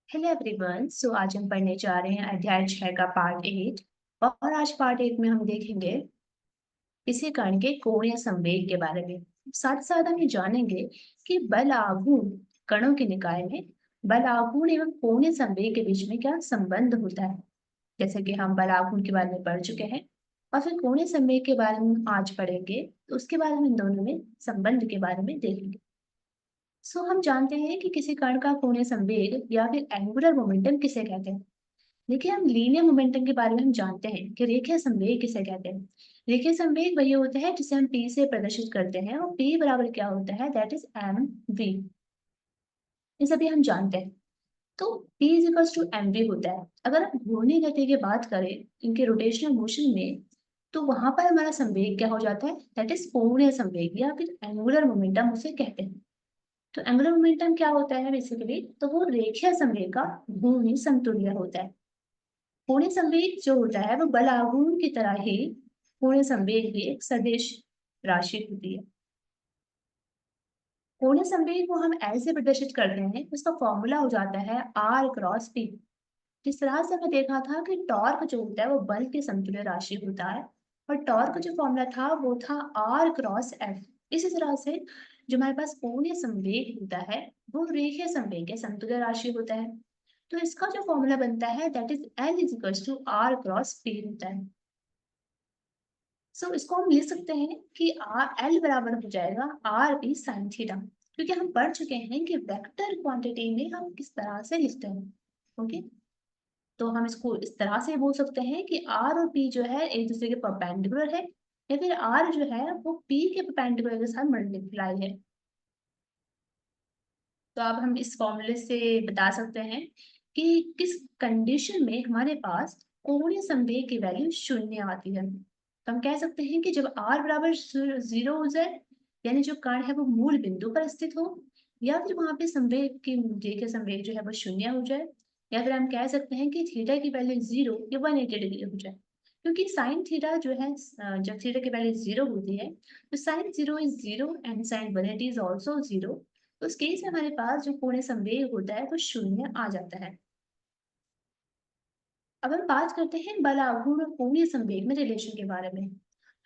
Hello everyone. सो आज हम पढ़ने जा रहे हैं अध्याय 6 का पार्ट 8। और आज पार्ट 8 में हम देखेंगे इसी कण के कोणीय संवेग के बारे में। साथ साथ हम ये जानेंगे कि बल आघूर्ण कणों के निकाय में बल आघूर्ण एवं कोणीय संवेग के बीच में क्या संबंध होता है। जैसे कि हम बल आघूर्ण के बारे में पढ़ चुके हैं और फिर कोणीय संवेग के बारे में आज पढ़ेंगे, तो उसके बाद हम इन दोनों में संबंध के बारे में देखेंगे। हम जानते हैं कि किसी कण का कोणीय संवेग या फिर एंगुलर मोमेंटम किसे कहते हैं। देखिए, हम लीनियर मोमेंटम के बारे में हम जानते हैं कि रेखीय संवेग किसे कहते हैं। रेखीय संवेग वही होता है जिसे हम p से प्रदर्शित करते हैं और p बराबर क्या होता है, दैट इज mv। ये सभी हम जानते हैं। तो p is equals to mv होता है। अगर हम घूर्णी गति की बात करें इनके रोटेशनल मोशन में, तो वहां पर हमारा संवेग क्या हो जाता है, दैट इज कोणीय संवेग या फिर एंगुलर मोमेंटम उसे कहते हैं। तो एंगुलर मोमेंटम क्या होता है बेसिकली, तो वो रेखीय संवेग का घूर्णी समतुल्य होता है। कोणीय संवेग जो होता है वो बल आघूर्ण की तरह ही कोणीय संवेग भी एक सदिश राशि होती है। कोणीय संवेग को हम ऐसे प्रदर्शित करते हैं, उसका फॉर्मूला हो जाता है R क्रॉस P। जिस तरह से हमें देखा था कि टॉर्क जो होता है वो बल के समतुल्य राशि होता है, और टॉर्क जो फॉर्मूला था वो था R क्रॉस F। इसी तरह से जो हमारे पास कोणीय संवेग होता है वो रेखीय संवेग के समतुल्य राशि होता है। तो इसका जो फॉर्मूला बनता है that is L is equals to R cross P होता है। इसको हम लिख सकते हैं कि आर एल बराबर हो जाएगा आर बी साइन थीटा, क्योंकि हम पढ़ चुके हैं कि वेक्टर क्वांटिटी में हम किस तरह से लिखते हैं। ओके, तो हम इसको इस तरह से बोल सकते हैं कि आर और पी जो है एक दूसरे के परपेंडिकुलर है, या फिर आर जो है वो पी के परपेंडिकुलर के साथ मल्टीप्लाई है। तो अब हम इस फॉर्मूले से बता सकते हैं कि किस कंडीशन में हमारे पास कोणीय संवेग की वैल्यू शून्य आती है। तो हम कह सकते हैं कि जब r बराबर 0 हो जाए, यानी जो कण है वो मूल बिंदु पर स्थित हो, या फिर वहां पे संवेग की रेखीय संवेग जो है वो शून्य हो जाए, या फिर हम कह सकते हैं कि थीटा की वैल्यू 0 या 180 डिग्री हो जाए। क्योंकि साइन थीटा जो है, जब थीटा की वैल्यू 0 होती है तो sine 0 is 0 and sine 180 is also 0। तो उस केस में हमारे पास जो कोणीय संवेग होता है वो शून्य आ जाता है। अब हम बात करते हैं बल आघूर्ण और कोणीय संवेग में रिलेशन के बारे में।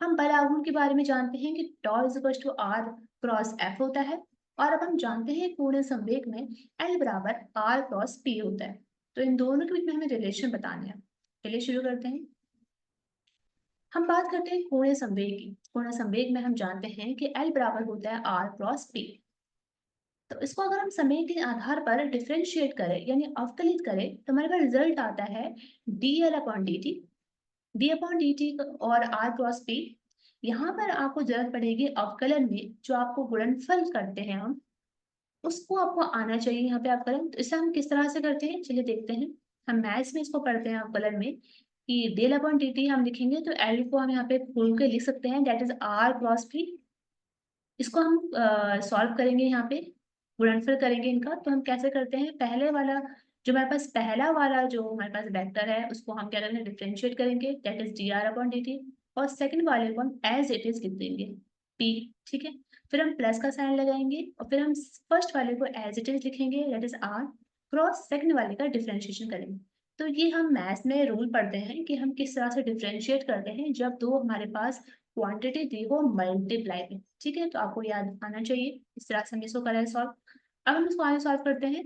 हम बल आघूर्ण के बारे में जानते हैं कि tau is equal to R cross F होता है, और अब हम जानते हैं कोणीय संवेग में एल बराबर आर क्रॉस पी होता है। तो इन दोनों के बीच में हमें रिलेशन बताने हैं। चलिए शुरू करते हैं। हम बात करते हैं कोणीय संवेग की। कोणीय संवेग में हम जानते हैं कि एल बराबर होता है आर क्रॉस पी। तो इसको अगर हम समय के आधार पर डिफरेंशिएट करें यानी अवकलित करें, तो हमारे पास रिजल्ट आता है D L upon D T, D upon D T और आर क्रॉस पी। यहाँ पर आपको जरूरत पड़ेगी अवकलन में, जो आपको गुणनफल करते हैं हम, उसको आपको आना चाहिए यहाँ पे अवकलन। तो इसे हम किस तरह से करते हैं, चलिए देखते हैं। हम मैथ्स में इसको पढ़ते हैं अवकलन में कि डेल अपॉन डी टी हम लिखेंगे तो एल को हम यहाँ पे खोल के लिख सकते हैं, that is R cross P. इसको हम सॉल्व करेंगे, यहाँ पे गुणनफल करेंगे इनका। तो हम कैसे करते हैं, पहले वाला जो हमारे पास पहला वाला जो हमारे पास वेक्टर है उसको हम क्या करेंगे, डिफरेंशिएट करेंगे, that is D R upon D T. और सेकंड वाले को हम एज इट इज लिख देंगे, पी। ठीक है, फिर हम प्लस का साइन लगाएंगे और फिर हम फर्स्ट वाले को एज इट इज लिखेंगे, that is R cross second वाले का डिफरेंशिएशन करेंगे। तो ये हम मैथ्स में रूल पढ़ते हैं कि हम किस तरह से डिफरेंशिएट करते हैं जब दो हमारे पास क्वांटिटी दी हो मल्टीप्लाई में। ठीक है, तो आपको याद आना चाहिए। इस तरह से हम इसको करें सॉल्व। अब हम इसको आगे सॉल्व करते हैं।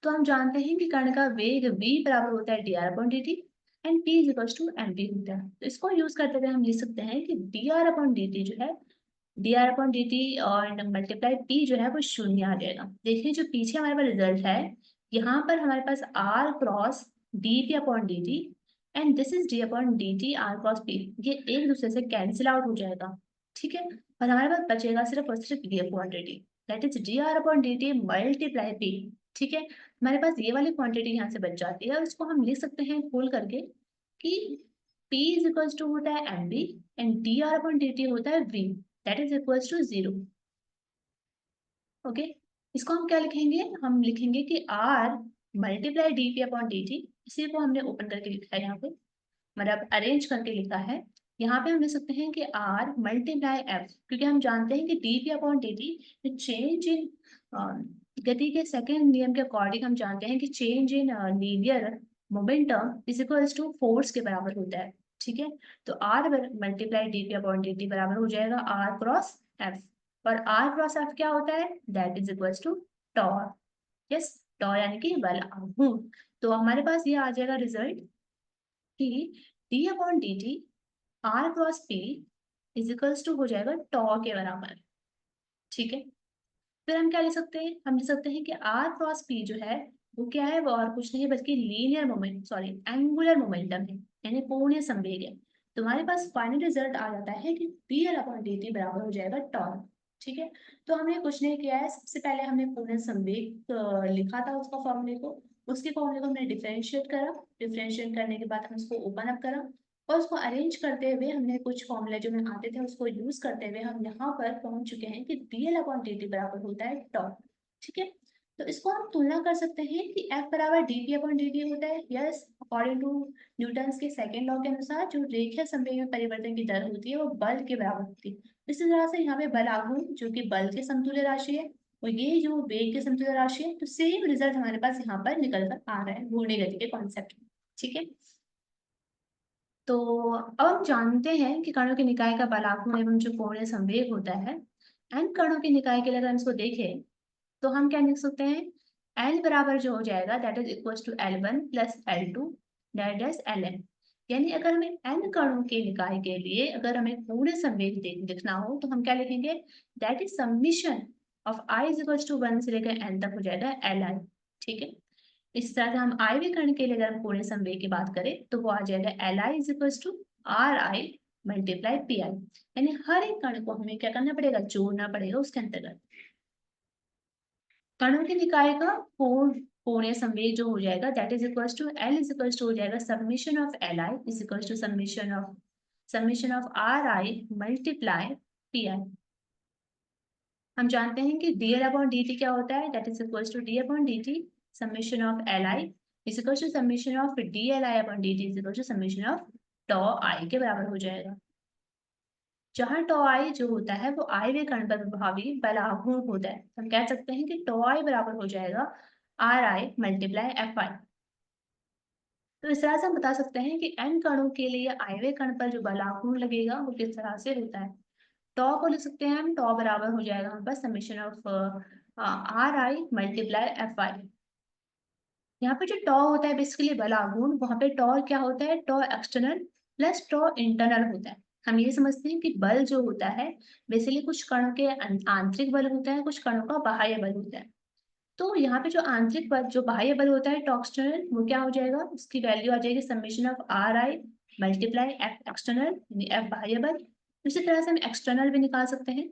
तो हम जानते हैं कि कण का वेग v बराबर होता है D R upon D T and p is equal to M P होता है। तो इसको यूज करते हुए हम लिख सकते हैं कि D R upon D T जो है, D R upon D T और मल्टीप्लाई p जो है वो शून्य आ जाएगा। देखिए जो पीछे हमारे पास रिजल्ट है, यहाँ पर हमारे पास r cross D P upon D T and this is D upon D T R cross P, ये एक दूसरे से कैंसिल आउट हो जाएगा। ठीक है, और हमारे पास बचेगा सिर्फ और सिर्फ ये quantity, that is D R upon D T multiply P. ठीक है, हमारे पास ये वाली क्वांटिटी यहाँ से बच जाती है, और इसको हम लिख सकते हैं खोल करके कि P इज इक्वल्स टू होता है M B and D R upon D T होता है V, that is equals to 0। Okay, इसको हम क्या लिखेंगे, हम लिखेंगे कि R multiply D P upon D T, इसी को हमने ओपन करके लिखा है यहाँ पे, मतलब अरेंज करके लिखा है। यहाँ पे हम लिख सकते हैं कि R मल्टीप्लाई F, क्योंकि हम जानते हैं कि D P upon D T change in गति के सेकंड नियम के अकॉर्डिंग हम जानते हैं कि change in linear momentum is equals to force के बराबर होता है। ठीक है, तो R multiply D P upon D T बराबर हो जाएगा आर क्रॉस एफ, और आर क्रॉस एफ क्या होता है, that is equals to torque. Yes, torque यानी कि बल आघूर्ण। तो हमारे पास ये आ जाएगा रिजल्ट कि D upon D T R cross P is equals to हो जाएगा टॉर के बराबर। ठीक है, फिर हम क्या लिख सकते हैं, हम लिख सकते हैं कि आर क्रॉस पी जो है वो क्या है, वो और कुछ नहीं है बल्कि linear moment sorry angular momentum है, यानी कोणीय संवेग है। तुम्हारे पास फाइनल रिजल्ट आ जाता है कि P L upon D T बराबर हो जाएगा टॉर्क। ठीक है, तो हमने कुछ नहीं किया है, सबसे पहले हमने कोणीय संवेग लिखा था उसका फॉर्मूले को, उसके फॉर्मूले को हमने डिफरेंशिएट करा, डिफरेंशिएट करने के बाद हम उसको ओपन अप करा, और उसको अरेंज करते हुए हमने कुछ फॉर्मूले जो हमें आते थे उसको यूज करते हुए हम यहाँ पर पहुंच चुके हैं कि dl अपॉन dt बराबर होता है टॉर्क। ठीक है, तो इसको हम तुलना कर सकते हैं कि F बराबर dp अपॉन dt होता है। यस, अकॉर्डिंग टू न्यूटन्स के सेकंड लॉ के अनुसार जो रेखीय संवेग में परिवर्तन की दर होती है वो बल के बराबर होती है। इसी तरह से यहाँ पे बल आघूर्ण जो कि बल के समतुल्य राशि है, और ये जो वेग के समतुल्य राशि है, तो सेम रिजल्ट हमारे पास यहाँ पर निकल कर आ रहा है घूर्णी गति के कॉन्सेप्ट में। ठीक है, तो अब हम जानते हैं कि कणों के निकाय का बलाघूर्ण एवं जो कोणीय संवेग होता है, एन कणों के निकाय के लिए अगर हम इसको देखें तो हम क्या लिख सकते हैं, एल बराबर जो हो जाएगा that is equal to L1 plus L2 that is Ln। यानी अगर हमें एन कणों के निकाय के लिए अगर हमें कोणीय संवेग लिखना हो तो हम क्या लिखेंगे, that is summation of i is equal to 1 से लेकर n तक हो जाएगा Li। ठीक है, इस तरह से हम आई वे कण के लिए अगर हम कोणीय संवेग की बात करें तो वो आ जाएगा Li is equal to R I multiply P I, यानी हर एक कण को हमें क्या करना पड़ेगा, जोड़ना पड़ेगा उसके अंतर्गत। कणों के निकाय का कोणीय संवेग जो हो जाएगा that is equal to L is equal to हो जाएगा summation of L I is equal to summation of R I multiply P I. हम जानते हैं कि dl अपॉन dt क्या होता है, that is equal to d upon dt summation of li is equal to summation of dli upon dt is equal to summation of tau i के बराबर हो जाएगा, जहां टॉ i जो होता है वो i वे कण पर प्रभावी बल आघूर्ण होता है। हम कह सकते हैं कि टॉ i बराबर हो जाएगा आर आई मल्टीप्लाई एफ आई। तो इस तरह से हम बता सकते हैं कि n कणों के लिए i वे कण पर जो बल आघूर्ण लगेगा वो किस तरह से होता है। टॉ को लिख सकते हैं हम, टॉ बराबर हो जाएगा हमारे पास summation of R I multiply F I. यहाँ पे जो टॉ होता है बेसिकली बल आघूर्ण, वहां पे टॉ क्या होता है, टॉ एक्सटर्नल प्लस टॉ इंटरनल होता है। हम ये समझते हैं कि बल जो होता है बेसिकली कुछ कणों के आंतरिक बल होता है, कुछ कणों का बाह्य बल होता है। तो यहाँ पे जो आंतरिक बल जो बाह्य बल होता है टॉ एक्सटर्नल, वो क्या हो जाएगा, उसकी वैल्यू आ जाएगी summation of R I multiply F external यानी एफ बाह्य बल। इसी तरह से हम एक्सटर्नल भी निकाल सकते हैं,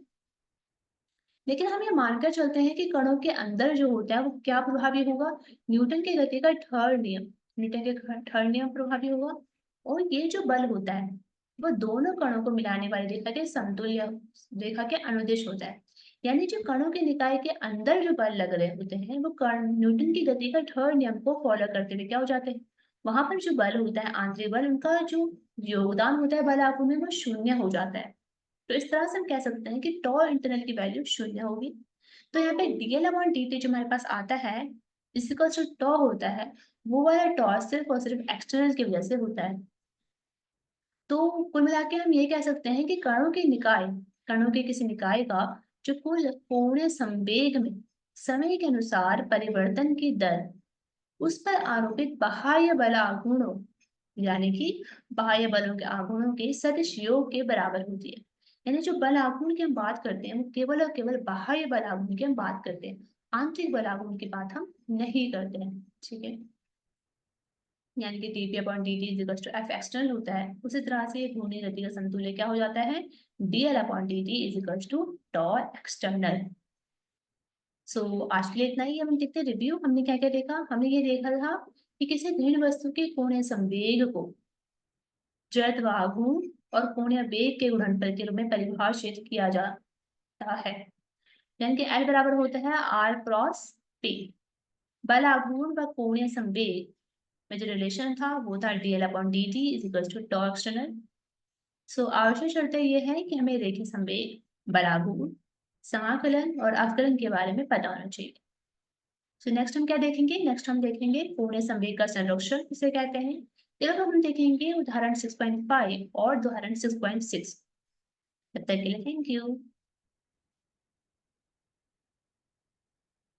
लेकिन हम ये मानकर चलते हैं कि कणों के अंदर जो होता है वो क्या प्रभावी होगा, न्यूटन की गति का थर्ड नियम, न्यूटन के थर्ड नियम प्रभावी होगा। और ये जो बल होता है वो दोनों कणों को मिलाने वाली रेखा के समतुल्य रेखा के अनुदिश होता है। यानी जो कणों के निकाय के अंदर जो बल लग रहे होते हैं वो कण न्यूटन की गति का थर्ड नियम को फॉलो करते हुए क्या हो जाते हैं, वहां पर जो बल होता है आंतरिक बल उनका जो योगदान होता है बल आघूर्ण में वो शून्य हो जाता है। तो इस तरह से हम कह सकते हैं कि टॉ इंटरनल की वैल्यू शून्य होगी। तो यहाँ पे डीएल अपॉन डी टी जो हमारे पास आता है जिसका जो टॉ होता है वो वाला टॉ सिर्फ और सिर्फ एक्सटर्नल की वजह से होता है। तो कुल मिला के हम ये कह सकते हैं कि कणों के किसी निकाय का जो कुल कोणीय संवेग में समय के अनुसार परिवर्तन की दर उस पर आरोपित बाह्य बल आघूर्णों यानी कि बाह्य बलों के आघूर्णों के सदिश योग के बराबर होती है। यानी जो बल आघूर्ण की हम बात करते हैं वो केवल और केवल बाह्य बल आघूर्ण की हम बात करते हैं, आंतरिक बल आघूर्ण की बात हम नहीं करते हैं। ठीक है, यानी कि dp upon dt is equal to F external होता है, उसी तरह से घूर्णी गति का समतुल्य क्या हो जाता है, dl upon dt is equal to tau external. So आज के लिए इतना ही। हम देखते रिव्यू, हमने क्या क्या देखा, हमने ये देखा था कि किसी दृढ़ वस्तु के कोणीय संवेग को जड़त्व आघूर्ण और कोणीय वेग के गुणनफल के रूप में परिभाषित किया जाता है, यानी कि L बराबर होता है R क्रॉस P। बल आघूर्ण व कोणीय संवेग में जो रिलेशन था वो था dl upon dt is equal to tau external. So आवश्यक शर्तें ये है कि हमें रेखीय संवेग, बल आघूर्ण, समाकलन और अवकलन के बारे में पता होना चाहिए। सो नेक्स्ट हम क्या देखेंगे? नेक्स्ट हम देखेंगे कोणीय संवेग का संरक्षण किसे कहते हैं। तो हम देखेंगे उदाहरण 6.5 और उदाहरण 6.6। तब तक के लिए थैंक यू।